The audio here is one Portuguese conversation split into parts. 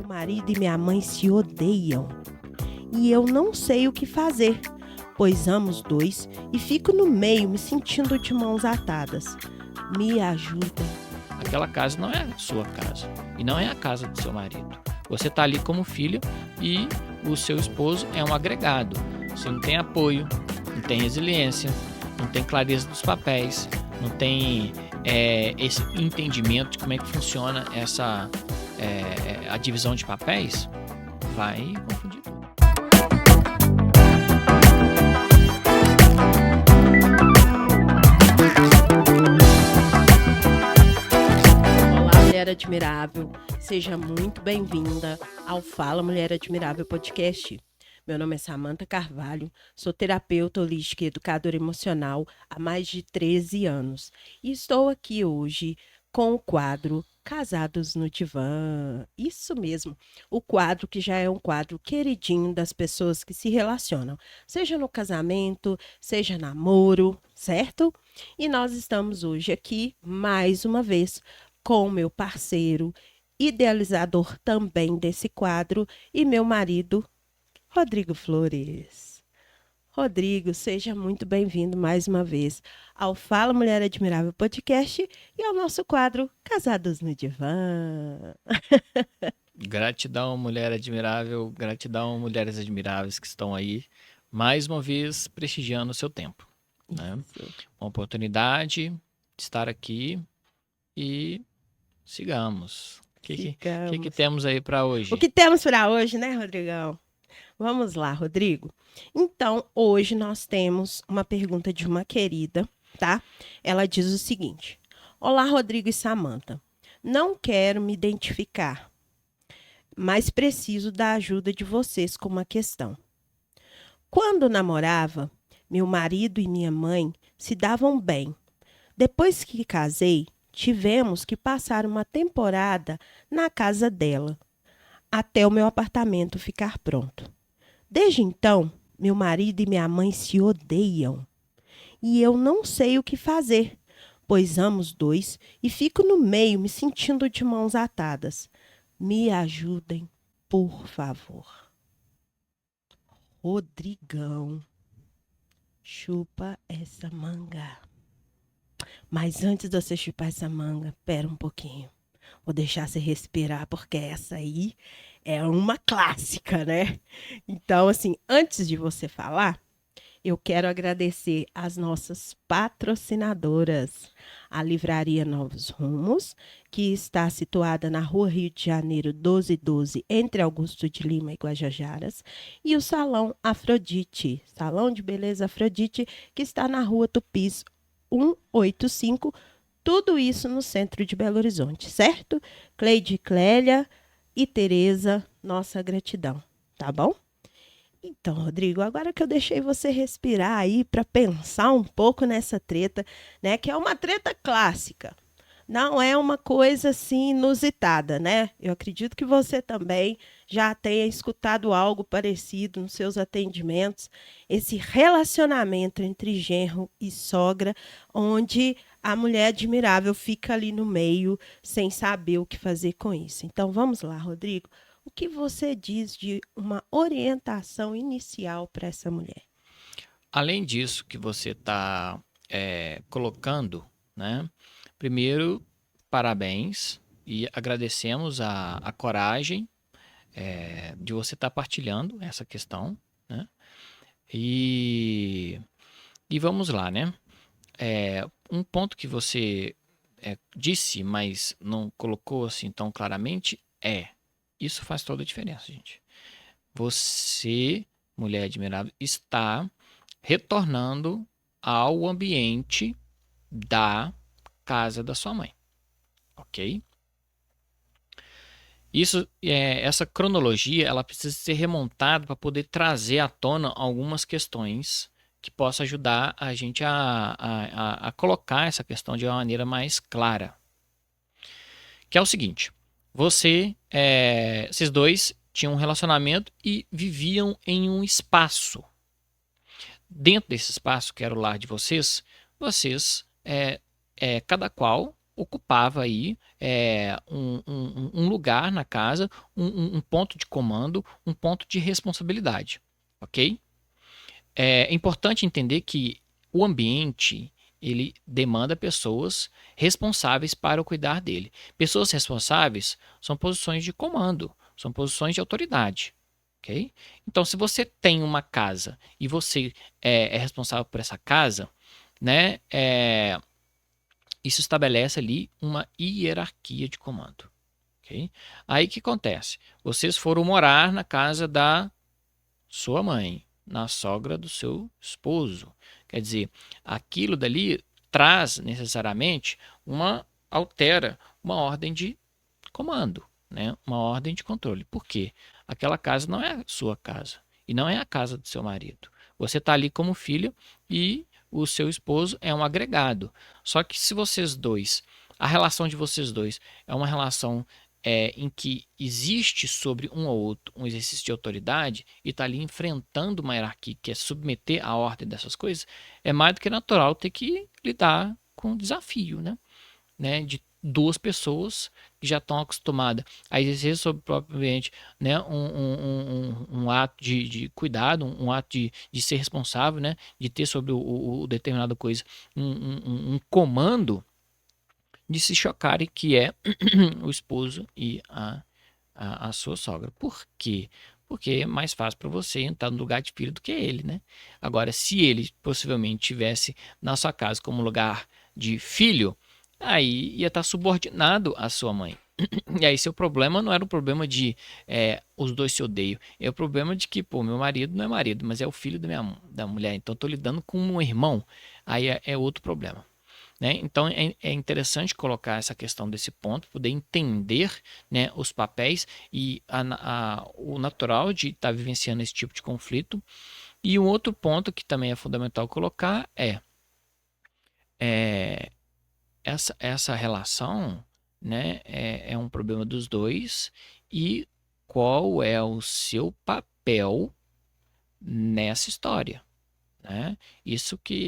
marido e minha mãe se odeiam. E eu não sei o que fazer, pois amo os dois e fico no meio me sentindo de mãos atadas. Me ajudem. Aquela casa não é a sua casa e não é a casa do seu marido. Você está ali como filho e o seu esposo é um agregado. Você não tem apoio, não tem resiliência, não tem clareza dos papéis, não tem esse entendimento de como é que funciona a divisão de papéis, vai confundir tudo. Olá, mulher admirável. Seja muito bem-vinda ao Fala Mulher Admirável Podcast. Meu nome é Samanta Carvalho, sou terapeuta holística e educadora emocional há mais de 13 anos. E estou aqui hoje com o quadro Casados no Divã. Isso mesmo, o quadro que já é um quadro queridinho das pessoas que se relacionam, seja no casamento, seja namoro, certo? E nós estamos hoje aqui, mais uma vez, com o meu parceiro, idealizador também desse quadro, e meu marido, Rodrigo Flores. Rodrigo, seja muito bem-vindo mais uma vez ao Fala Mulher Admirável Podcast e ao nosso quadro Casados no Divã. Gratidão, mulher admirável, gratidão, mulheres admiráveis que estão aí, mais uma vez, prestigiando o seu tempo. Né? Uma oportunidade de estar aqui e sigamos. O que temos aí para hoje? O que temos para hoje, né, Rodrigão? Vamos lá, Rodrigo. Então, hoje nós temos uma pergunta de uma querida, tá? Ela diz o seguinte: Olá, Rodrigo e Samanta. Não quero me identificar, mas preciso da ajuda de vocês com uma questão. Quando namorava, meu marido e minha mãe se davam bem. Depois que casei, tivemos que passar uma temporada na casa dela, até o meu apartamento ficar pronto. Desde então, meu marido e minha mãe se odeiam. E eu não sei o que fazer, pois amo os dois e fico no meio me sentindo de mãos atadas. Me ajudem, por favor. Rodrigão, chupa essa manga. Mas antes de você chupar essa manga, pera um pouquinho. Vou deixar você respirar, porque essa aí é uma clássica, né? Então, assim, antes de você falar, eu quero agradecer às nossas patrocinadoras. A Livraria Novos Rumos, que está situada na Rua Rio de Janeiro, 1212, entre Augusto de Lima e Guajajaras. E o Salão Afrodite, Salão de Beleza Afrodite, que está na Rua Tupis, 185, tudo isso no centro de Belo Horizonte, certo? Cleide, Clélia e Tereza, nossa gratidão, tá bom? Então, Rodrigo, agora que eu deixei você respirar aí para pensar um pouco nessa treta, né? Que é uma treta clássica. Não é uma coisa assim inusitada, né? Eu acredito que você também já tenha escutado algo parecido nos seus atendimentos. Esse relacionamento entre genro e sogra, onde a mulher admirável fica ali no meio sem saber o que fazer com isso. Então, vamos lá, Rodrigo. O que você diz de uma orientação inicial para essa mulher? Além disso que você está colocando, né? Primeiro, parabéns e agradecemos a coragem de você estar partilhando essa questão, né? E vamos lá, né? Um ponto que você disse, mas não colocou assim tão claramente, isso faz toda a diferença, gente. Você, mulher admirável, está retornando ao ambiente da casa da sua mãe, ok? Essa cronologia, ela precisa ser remontada para poder trazer à tona algumas questões que possam ajudar a gente a colocar essa questão de uma maneira mais clara. Que é o seguinte: esses dois tinham um relacionamento e viviam em um espaço. Dentro desse espaço, que era o lar de vocês, cada qual ocupava aí um lugar na casa, um ponto de comando, um ponto de responsabilidade, ok? É importante entender que o ambiente ele demanda pessoas responsáveis para cuidar dele. Pessoas responsáveis são posições de comando, são posições de autoridade. Ok? Então, se você tem uma casa e você é responsável por essa casa, né, isso estabelece ali uma hierarquia de comando. Ok? Aí o que acontece? Vocês foram morar na casa da sua mãe, na sogra do seu esposo. Quer dizer, aquilo dali traz necessariamente altera uma ordem de comando, né? Uma ordem de controle. Por quê? Aquela casa não é a sua casa e não é a casa do seu marido. Você está ali como filho e o seu esposo é um agregado. Só que se vocês dois, a relação de vocês dois é uma relação em que existe sobre um ou outro um exercício de autoridade e está ali enfrentando uma hierarquia que é submeter a ordem dessas coisas, é mais do que natural ter que lidar com o desafio, né, de duas pessoas que já estão acostumadas a exercer sobre o próprio ambiente, né, um ato de cuidado, um ato de ser responsável, né, de ter sobre o determinada coisa um comando, de se chocarem que é o esposo e a sua sogra. Por quê? Porque é mais fácil para você entrar no lugar de filho do que ele, né? Agora, se ele possivelmente tivesse na sua casa como lugar de filho, aí ia estar subordinado à sua mãe. E aí seu problema não era o problema de os dois se odeiam. É o problema de que, pô, meu marido não é marido, mas é o filho da mulher. Então estou lidando com um irmão. Aí é outro problema. Né? Então é interessante colocar essa questão desse ponto, poder entender, né, os papéis e o natural de estar vivenciando esse tipo de conflito. E um outro ponto que também é fundamental colocar é essa relação, né, é um problema dos dois e qual é o seu papel nessa história. Né?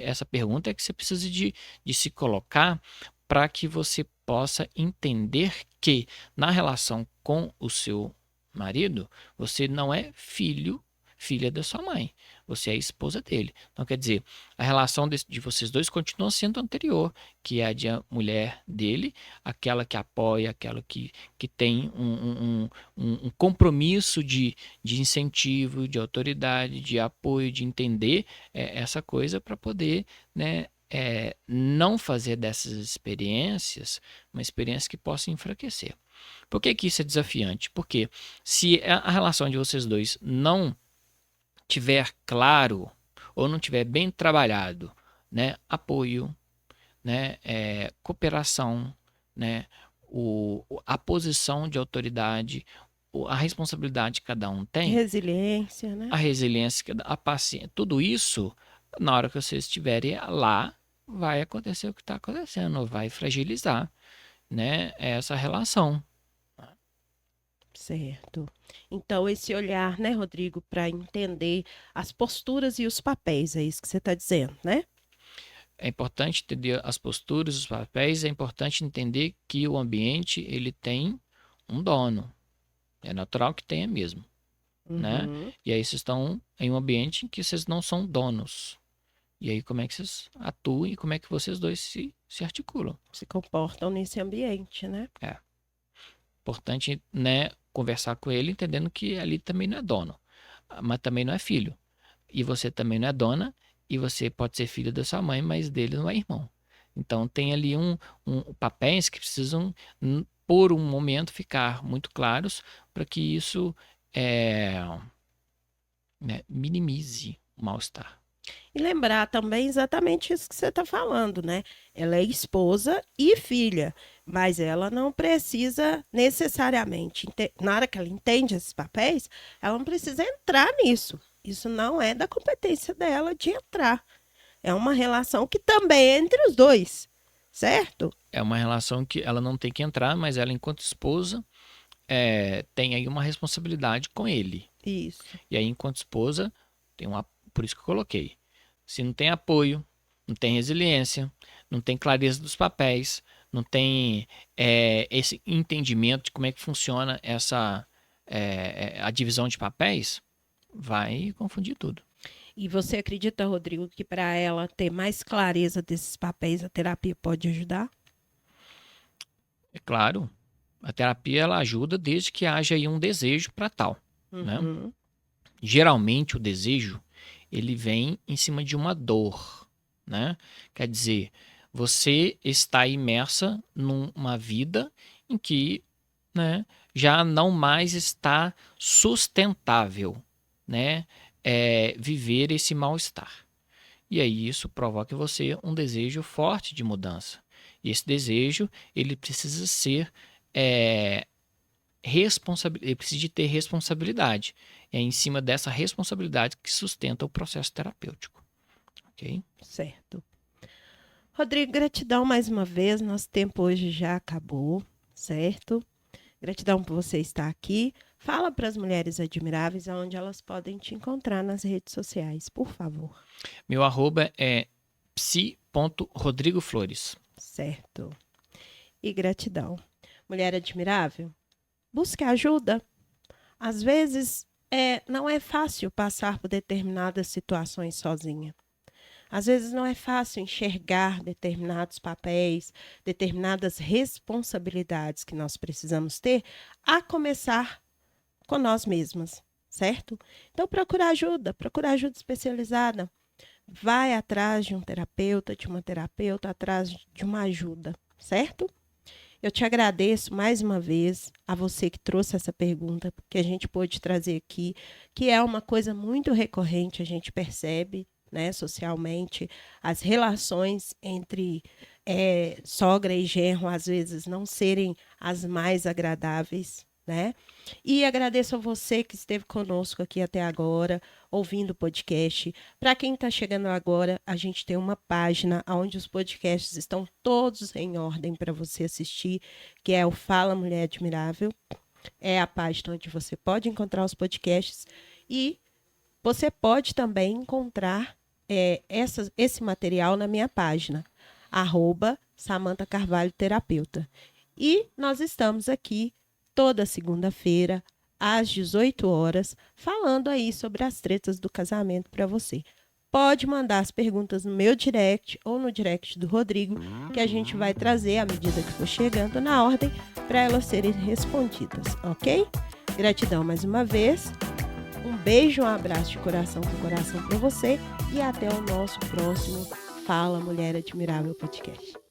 Essa pergunta é que você precisa de se colocar para que você possa entender que na relação com o seu marido, você não é filha da sua mãe, você é esposa dele. Então, quer dizer, a relação de vocês dois continua sendo anterior, que é a de a mulher dele, aquela que apoia, aquela que tem um compromisso de incentivo, de autoridade, de apoio, de entender essa coisa para poder, né, não fazer dessas experiências uma experiência que possa enfraquecer. Por que isso é desafiante? Porque se a relação de vocês dois não tiver claro ou não tiver bem trabalhado, né, apoio, né, cooperação, né, a posição de autoridade, a responsabilidade que cada um tem, Resiliência, né? a resiliência, a paciência, tudo isso, na hora que vocês estiverem lá, vai acontecer o que está acontecendo, vai fragilizar, né, essa relação. Certo. Então, esse olhar, né, Rodrigo, para entender as posturas e os papéis, é isso que você está dizendo, né? É importante entender as posturas, os papéis, é importante entender que o ambiente ele tem um dono. É natural que tenha mesmo, né? Uhum. E aí vocês estão em um ambiente em que vocês não são donos. E aí como é que vocês atuam e como é que vocês dois se articulam? Se comportam nesse ambiente, né? É importante, né, conversar com ele entendendo que ali também não é dono, mas também não é filho. E você também não é dona e você pode ser filho da sua mãe, mas dele não é irmão. Então tem ali papéis que precisam por um momento ficar muito claros para que isso né, minimize o mal-estar. E lembrar também exatamente isso que você está falando, né? Ela é esposa e filha, mas ela não precisa necessariamente, na hora que ela entende esses papéis, ela não precisa entrar nisso. Isso não é da competência dela de entrar. É uma relação que também é entre os dois, certo? É uma relação que ela não tem que entrar, mas ela, enquanto esposa, tem aí uma responsabilidade com ele. Isso. E aí, enquanto esposa, por isso que eu coloquei. Se não tem apoio, não tem resiliência, não tem clareza dos papéis, não tem esse entendimento de como é que funciona a divisão de papéis, vai confundir tudo. E você acredita, Rodrigo, que para ela ter mais clareza desses papéis, a terapia pode ajudar? É claro, a terapia ela ajuda desde que haja aí um desejo para tal, né? Geralmente o desejo ele vem em cima de uma dor, né? Quer dizer, você está imersa numa vida em que, né, já não mais está sustentável, né? Viver esse mal-estar. E aí isso provoca em você um desejo forte de mudança. E esse desejo ele precisa ser ele precisa de ter responsabilidade. É em cima dessa responsabilidade que sustenta o processo terapêutico. Ok? Certo. Rodrigo, gratidão mais uma vez. Nosso tempo hoje já acabou, certo? Gratidão por você estar aqui. Fala para as mulheres admiráveis aonde elas podem te encontrar nas redes sociais, por favor. Meu arroba é psi.rodrigoflores. Certo. E gratidão. Mulher admirável, busque ajuda. Às vezes, não é fácil passar por determinadas situações sozinha. Às vezes não é fácil enxergar determinados papéis, determinadas responsabilidades que nós precisamos ter, a começar com nós mesmas, certo? Então, procura ajuda especializada. Vai atrás de um terapeuta, de uma terapeuta, atrás de uma ajuda, certo? Eu te agradeço mais uma vez a você que trouxe essa pergunta, que a gente pôde trazer aqui, que é uma coisa muito recorrente, a gente percebe, né, socialmente, as relações entre sogra e genro, às vezes, não serem as mais agradáveis, né? E agradeço a você que esteve conosco aqui até agora, ouvindo o podcast. Para quem está chegando agora, a gente tem uma página onde os podcasts estão todos em ordem para você assistir, que é o Fala Mulher Admirável. É a página onde você pode encontrar os podcasts e você pode também encontrar esse material na minha página, @SamanthaCarvalhoTerapeuta. E nós estamos aqui toda segunda-feira, às 18 horas, falando aí sobre as tretas do casamento para você. Pode mandar as perguntas no meu direct ou no direct do Rodrigo, que a gente vai trazer à medida que for chegando na ordem para elas serem respondidas, ok? Gratidão mais uma vez. Um beijo, um abraço de coração com coração para você e até o nosso próximo Fala Mulher Admirável Podcast.